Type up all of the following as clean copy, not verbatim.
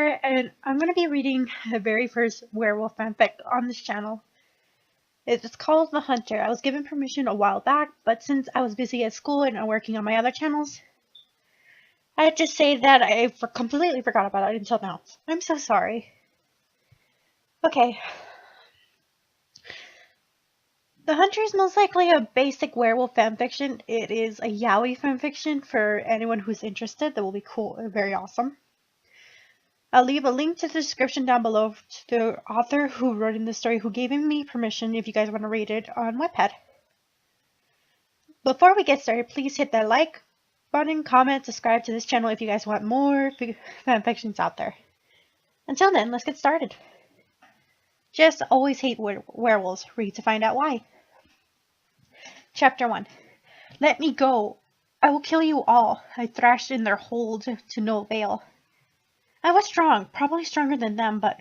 Hunter, and I'm going to be reading the very first werewolf fanfic on this channel. It's called The Hunter. I was given permission a while back, but since I was busy at school and working on my other channels, I just say that I completely forgot about it until now. I'm so sorry. Okay. The Hunter is most likely a basic werewolf fanfiction. It is a yaoi fanfiction for anyone who's interested. That will be cool and very awesome. I'll leave a link to the description down below to the author who wrote in the story, who gave me permission if you guys want to read it on Wattpad. Before we get started, please hit that like button, comment, subscribe to this channel if you guys want more fanfictions out there. Until then, let's get started. Just always hate werewolves. Read to find out why. Chapter 1. Let me go. I will kill you all. I thrashed in their hold to no avail. I was strong, probably stronger than them, but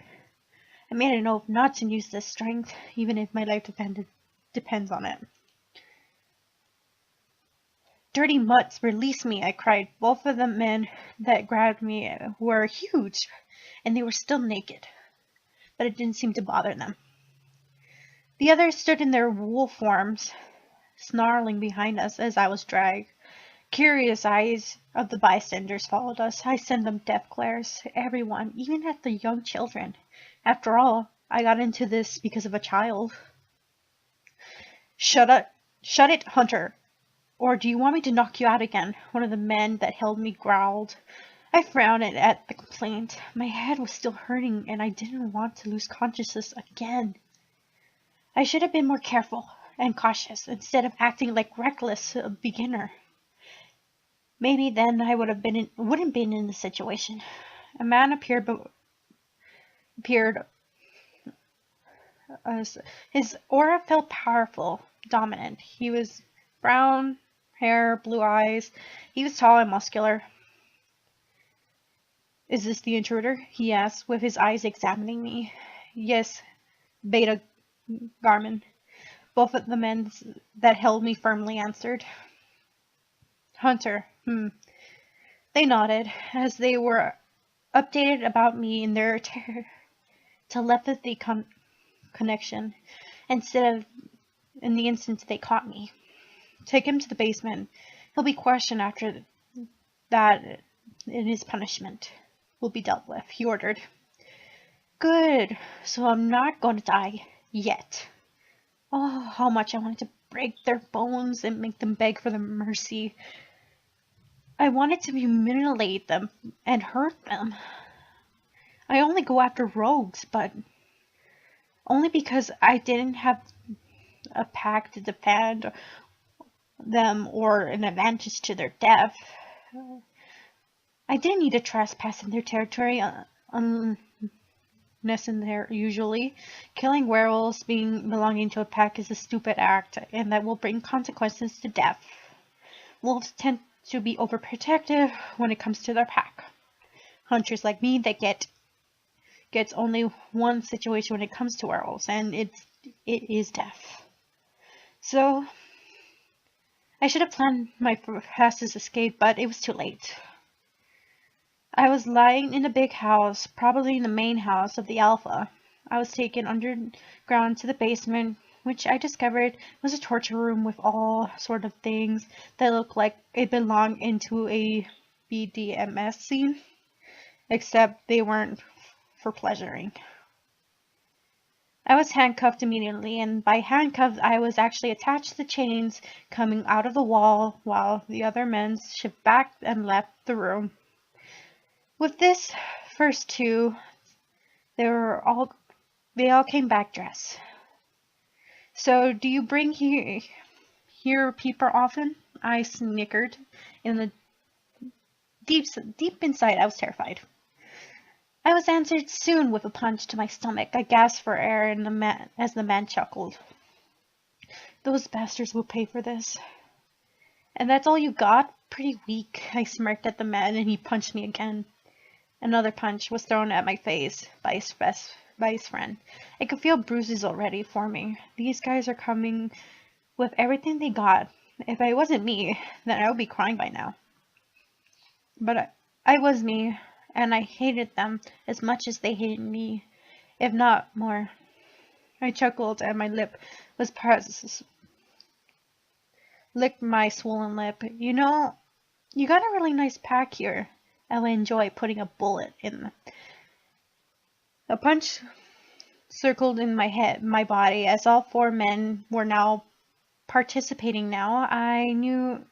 I made an oath not to use this strength, even if my life depends on it. Dirty mutts, release me, I cried. Both of the men that grabbed me were huge, and they were still naked, but it didn't seem to bother them. The others stood in their wolf forms, snarling behind us as I was dragged. Curious eyes of the bystanders followed us. I sent them death glares. Everyone, even at the young children. After all, I got into this because of a child. Shut it, Hunter. Or do you want me to knock you out again? One of the men that held me growled. I frowned at the complaint. My head was still hurting, and I didn't want to lose consciousness again. I should have been more careful and cautious instead of acting like reckless beginner. Maybe then I wouldn't been in the situation. A man appeared as his aura felt powerful, dominant. He was brown hair, blue eyes. He was tall and muscular. Is this the intruder? He asked, with his eyes examining me. Yes, Beta Garmin. Both of the men that held me firmly answered. Hunter. They nodded, as they were updated about me in their telepathy connection, instead of in the instant they caught me. Take him to the basement. He'll be questioned after that, and his punishment will be dealt with, he ordered. Good, so I'm not going to die yet. Oh, how much I wanted to break their bones and make them beg for the mercy. I wanted to mutilate them and hurt them. I only go after rogues, but only because I didn't have a pack to defend them or an advantage to their death. I didn't need to trespass in their territory usually. Killing werewolves belonging to a pack is a stupid act, and that will bring consequences to death. Wolves tend to be overprotective when it comes to their pack. Hunters like me that gets only one situation when it comes to werewolves, and it is death. So I should have planned my fastest escape, but it was too late. I was lying in a big house, probably in the main house of the Alpha. I was taken underground to the basement, which I discovered was a torture room with all sort of things that looked like it belonged into a BDSM scene, except they weren't for pleasuring. I was handcuffed immediately, and by handcuffed I was actually attached to chains coming out of the wall, while the other men shifted back and left the room. With this first two, they all came back dressed. So, do you bring here people often? I snickered. In the deep inside, I was terrified. I was answered soon with a punch to my stomach. I gasped for air as the man chuckled. Those bastards will pay for this. And that's all you got? Pretty weak. I smirked at the man, and he punched me again. Another punch was thrown at my face by his friend. I could feel bruises already forming. These guys are coming with everything they got. If it wasn't me, then I would be crying by now. But I was me. and I hated them as much as they hated me, if not more. I chuckled, and my lip was licked my swollen lip. You know, you got a really nice pack here. I would enjoy putting a bullet in. A punch circled in my body, as all four men were now participating now. I knew,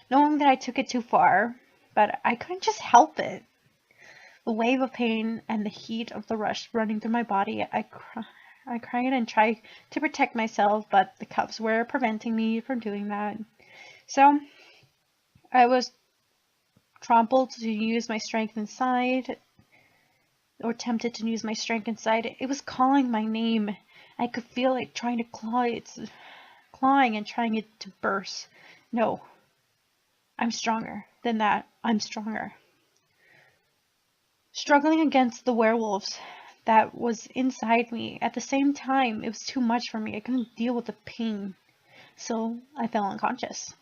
knowing that I took it too far, but I couldn't just help it. The wave of pain and the heat of the rush running through my body, I cried and tried to protect myself, but the cuffs were preventing me from doing that. So I was trampled to use my strength inside, or tempted to use my strength inside. It was calling my name. I could feel it trying to clawing and trying it to burst. No, I'm stronger than that. I'm stronger. Struggling against the werewolves that was inside me. At the same time, it was too much for me. I couldn't deal with the pain, so I fell unconscious.